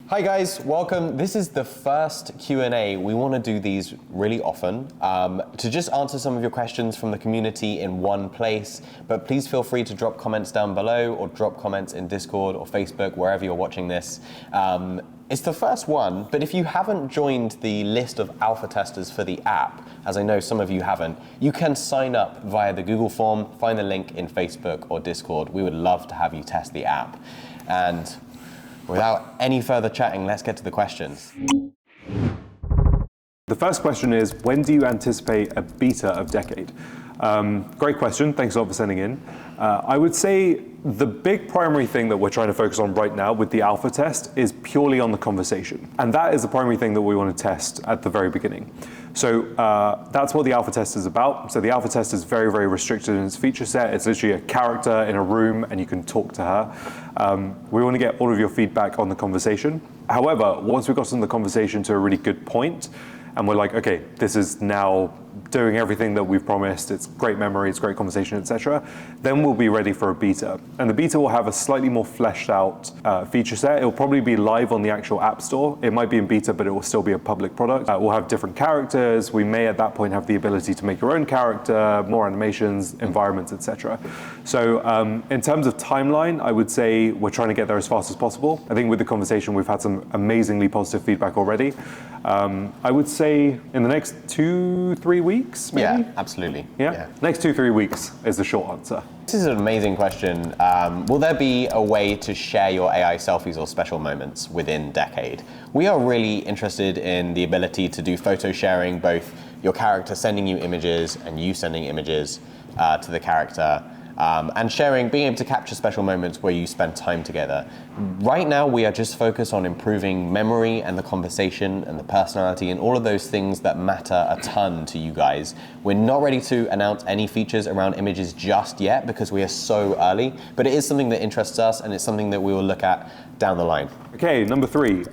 Hi guys, welcome. This is the first Q&A. We want to do these really often to just answer some of your questions from the community in one place, but please feel free to drop comments down below or drop comments in Discord or Facebook, wherever you're watching this. It's the first one, but if you haven't joined the list of alpha testers for the app, as I know some of you haven't, you can sign up via the Google form, find the link in Facebook or Discord. We would love to have you test the app. And without any further chatting, let's get to the questions. The first question is, when do you anticipate a beta of Decade? Great question, thanks a lot for sending in. I would say the big primary thing that we're trying to focus on right now with the alpha test is purely on the conversation. And that is the primary thing that we want to test at the very beginning. So that's what the alpha test is about. So the alpha test is very, very restricted in its feature set. It's literally a character in a room and you can talk to her. We want to get all of your feedback on the conversation. However, once we've gotten the conversation to a really good point, and we're like, okay, this is now doing everything that we've promised, it's great memory, it's great conversation, etc., then we'll be ready for a beta. And the beta will have a slightly more fleshed out feature set. It'll probably be live on the actual App Store. It might be in beta, but it will still be a public product. We'll have different characters. We may at that point have the ability to make your own character, more animations, environments, etc. So in terms of timeline, I would say we're trying to get there as fast as possible. I think with the conversation, we've had some amazingly positive feedback already. I would say in the next 2-3 weeks, maybe? Yeah, absolutely. Yeah? Next 2-3 weeks is the short answer. This is an amazing question. Will there be a way to share your AI selfies or special moments within Decade? We are really interested in the ability to do photo sharing, both your character sending you images and you sending images to the character. And sharing, being able to capture special moments where you spend time together. Right now, we are just focused on improving memory and the conversation and the personality and all of those things that matter a ton to you guys. We're not ready to announce any features around images just yet because we are so early, but it is something that interests us and it's something that we will look at down the line. Okay, number 3.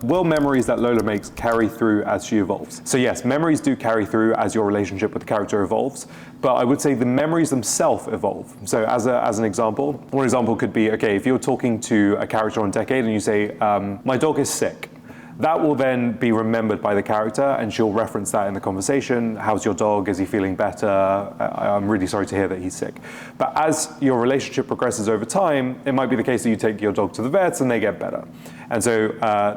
Will memories that Lola makes carry through as she evolves? So yes, memories do carry through as your relationship with the character evolves, but I would say the memories themselves evolve. So as an example, one example could be, okay, if you're talking to a character on Decade and you say, my dog is sick. That will then be remembered by the character and she'll reference that in the conversation. How's your dog? Is he feeling better? I'm really sorry to hear that he's sick. But as your relationship progresses over time, it might be the case that you take your dog to the vets and they get better. And so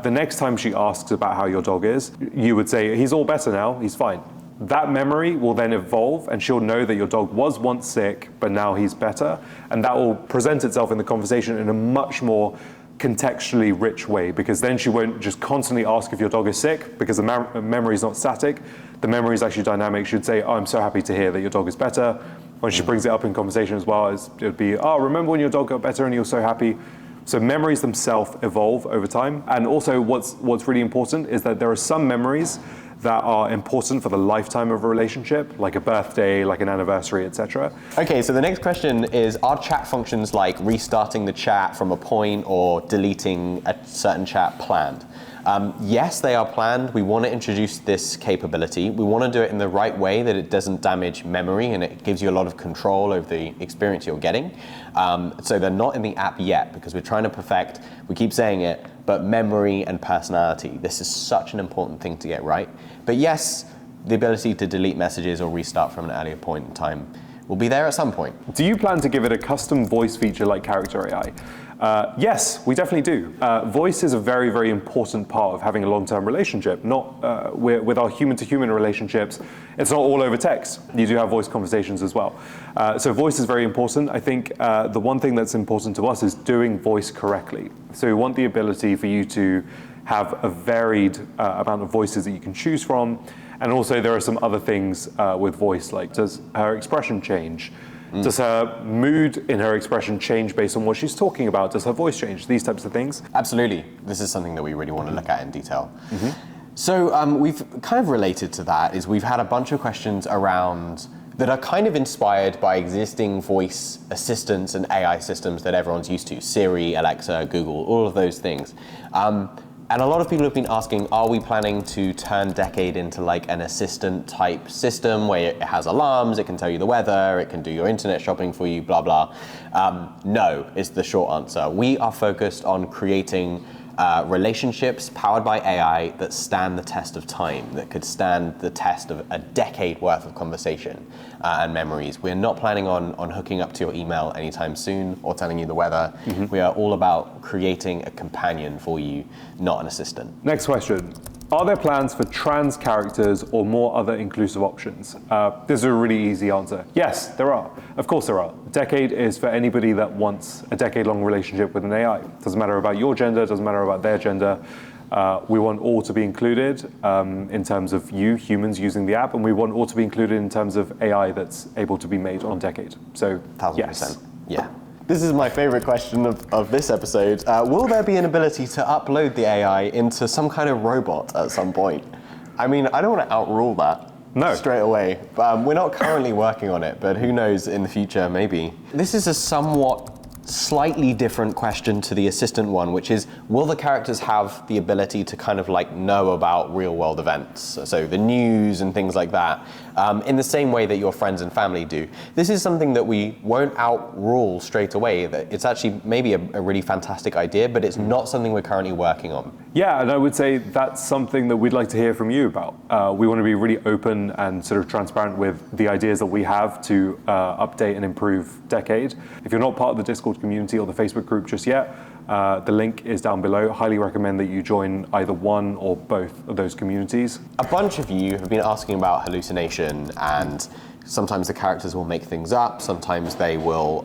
the next time she asks about how your dog is, you would say, he's all better now, he's fine. That memory will then evolve and she'll know that your dog was once sick, but now he's better. And that will present itself in the conversation in a much more contextually rich way, because then she won't just constantly ask if your dog is sick, because the memory is not static. The memory is actually dynamic. She'd say, oh, I'm so happy to hear that your dog is better. When she brings it up in conversation as well, it would be, oh, remember when your dog got better and you were so happy? So memories themselves evolve over time. And also what's really important is that there are some memories that are important for the lifetime of a relationship, like a birthday, like an anniversary, etc. Okay, so the next question is, are chat functions like restarting the chat from a point or deleting a certain chat planned? Yes, they are planned. We want to introduce this capability. We want to do it in the right way that it doesn't damage memory and it gives you a lot of control over the experience you're getting. So they're not in the app yet because we're trying to perfect, we keep saying it, but memory and personality. This is such an important thing to get right. But yes, the ability to delete messages or restart from an earlier point in time will be there at some point. Do you plan to give it a custom voice feature like Character AI? Yes, we definitely do. Voice is a very, very important part of having a long-term relationship. Not with our human-to-human relationships, it's not all over text. You do have voice conversations as well. So voice is very important. I think the one thing that's important to us is doing voice correctly. So we want the ability for you to have a varied amount of voices that you can choose from. And also there are some other things with voice, like does her expression change? Does her mood in her expression change based on what she's talking about? Does her voice change? These types of things. Absolutely. This is something that we really want to look at in detail. So we've kind of related to that is we've had a bunch of questions around that are kind of inspired by existing voice assistants and AI systems that everyone's used to. Siri, Alexa, Google, all of those things. And a lot of people have been asking, are we planning to turn Decade into like an assistant type system where it has alarms, it can tell you the weather, it can do your internet shopping for you, blah, blah. No, is the short answer. We are focused on creating relationships powered by AI that stand the test of time, that could stand the test of a decade worth of conversation and memories. We're not planning on hooking up to your email anytime soon or telling you the weather. We are all about creating a companion for you, not an assistant. Next question. Are there plans for trans characters or more other inclusive options? This is a really easy answer. Yes, there are. Of course there are. A decade is for anybody that wants a decade-long relationship with an AI. Doesn't matter about your gender, doesn't matter about their gender. We want all to be included in terms of you, humans, using the app, and we want all to be included in terms of AI that's able to be made on Decade. So, 1000%. Yes. Yeah. This is my favorite question of this episode. Will there be an ability to upload the AI into some kind of robot at some point? I mean, I don't want to outrule that. No. Straight away. We're not currently working on it, but who knows, in the future, maybe. This is a somewhat slightly different question to the assistant one, which is, will the characters have the ability to kind of like know about real world events? So the news and things like that, in the same way that your friends and family do. This is something that we won't outrule straight away. That it's actually maybe a really fantastic idea, but it's not something we're currently working on. Yeah, and I would say that's something that we'd like to hear from you about. We want to be really open and sort of transparent with the ideas that we have to update and improve Decade. If you're not part of the Discord community or the Facebook group just yet, the link is down below. Highly recommend that you join either one or both of those communities. A bunch of you have been asking about hallucination, and sometimes the characters will make things up, sometimes they will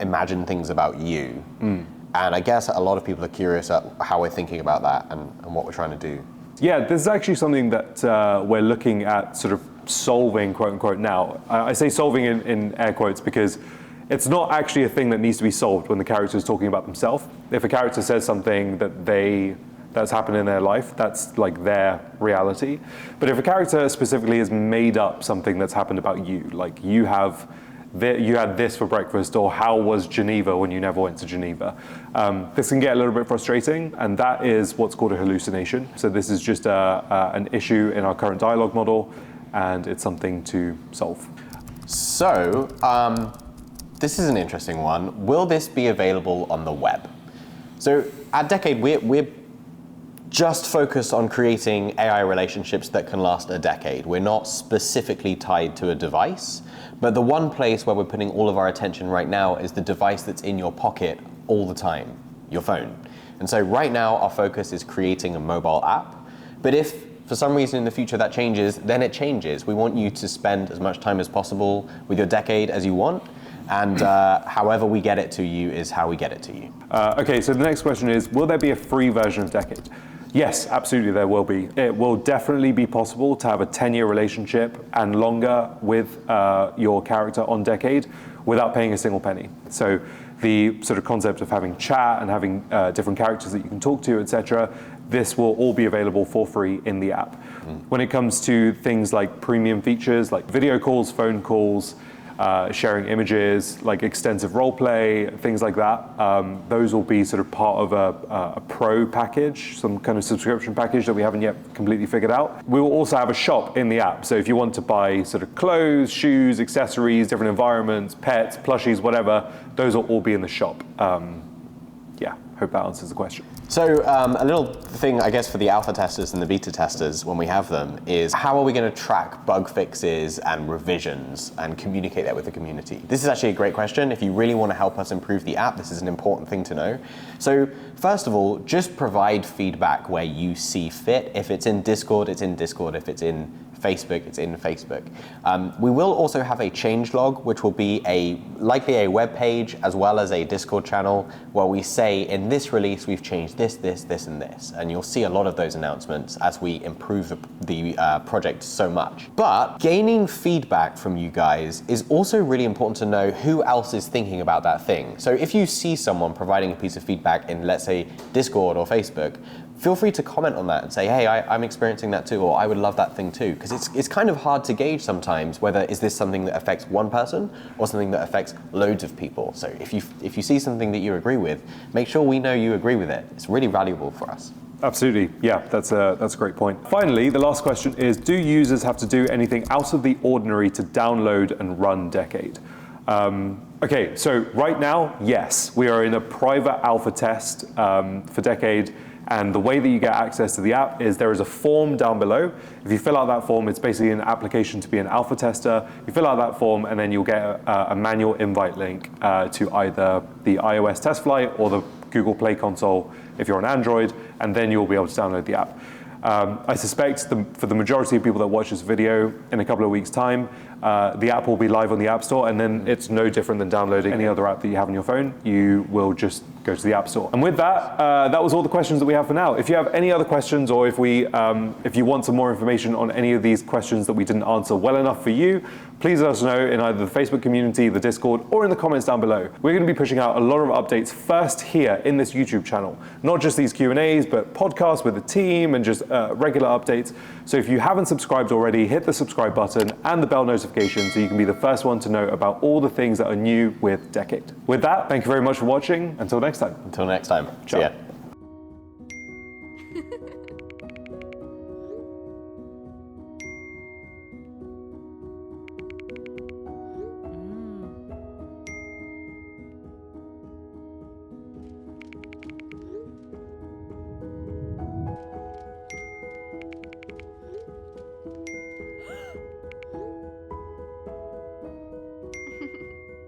imagine things about you. And I guess a lot of people are curious at how we're thinking about that and what we're trying to do. Yeah, this is actually something that we're looking at sort of solving, quote unquote, now. I say solving in air quotes because it's not actually a thing that needs to be solved when the character is talking about themselves. If a character says something that's happened in their life, that's like their reality. But if a character specifically has made up something that's happened about you, like you had this for breakfast, or how was Geneva when you never went to Geneva, this can get a little bit frustrating, and that is what's called a hallucination. So this is just an issue in our current dialogue model, and it's something to solve. So, this is an interesting one. Will this be available on the web? So at Decade, we're just focused on creating AI relationships that can last a decade. We're not specifically tied to a device, but the one place where we're putting all of our attention right now is the device that's in your pocket all the time, your phone. And so right now, our focus is creating a mobile app. But if for some reason in the future that changes, then it changes. We want you to spend as much time as possible with your Decade as you want. And however we get it to you is how we get it to you. Okay, so the next question is, will there be a free version of Decade? Yes, absolutely there will be. It will definitely be possible to have a 10-year relationship and longer with your character on Decade without paying a single penny. So the sort of concept of having chat and having different characters that you can talk to, etc., this will all be available for free in the app. When it comes to things like premium features, like video calls, phone calls, sharing images, like extensive role play, things like that. Those will be sort of part of a pro package, some kind of subscription package that we haven't yet completely figured out. We will also have a shop in the app. So if you want to buy sort of clothes, shoes, accessories, different environments, pets, plushies, whatever, those will all be in the shop. Yeah, hope that answers the question. So a little thing, I guess, for the alpha testers and the beta testers when we have them is how are we going to track bug fixes and revisions and communicate that with the community? This is actually a great question. If you really want to help us improve the app, this is an important thing to know. So first of all, just provide feedback where you see fit. If it's in Discord, it's in Discord. If it's in Facebook, it's in Facebook. We will also have a changelog, which will be likely a web page as well as a Discord channel where we say in this release we've changed this, this, this, and this. And you'll see a lot of those announcements as we improve the project so much. But gaining feedback from you guys is also really important to know who else is thinking about that thing. So if you see someone providing a piece of feedback in, let's say, Discord or Facebook, feel free to comment on that and say, hey, I'm experiencing that too, or I would love that thing too. Because it's kind of hard to gauge sometimes whether is this something that affects one person or something that affects loads of people. So if you see something that you agree with, make sure we know you agree with it. It's really valuable for us. Absolutely, yeah, that's a great point. Finally, the last question is, do users have to do anything out of the ordinary to download and run Decade? Okay, so right now, yes, we are in a private alpha test for Decade. And the way that you get access to the app is there is a form down below. If you fill out that form, it's basically an application to be an alpha tester. You fill out that form and then you'll get a manual invite link to either the iOS test flight or the Google Play console if you're on Android, and then you'll be able to download the app. I suspect for the majority of people that watch this video, in a couple of weeks' time, the app will be live on the App Store, and then it's no different than downloading any other app that you have on your phone. You will just go to the App Store. And with that, that was all the questions that we have for now. If you have any other questions, or if you want some more information on any of these questions that we didn't answer well enough for you, please let us know in either the Facebook community, the Discord, or in the comments down below. We're going to be pushing out a lot of updates first here in this YouTube channel. Not just these Q&As, but podcasts with the team and just regular updates. So if you haven't subscribed already, hit the subscribe button and the bell notification so you can be the first one to know about all the things that are new with Decade. With that, thank you very much for watching. Until next time. Until next time. Ciao. See ya.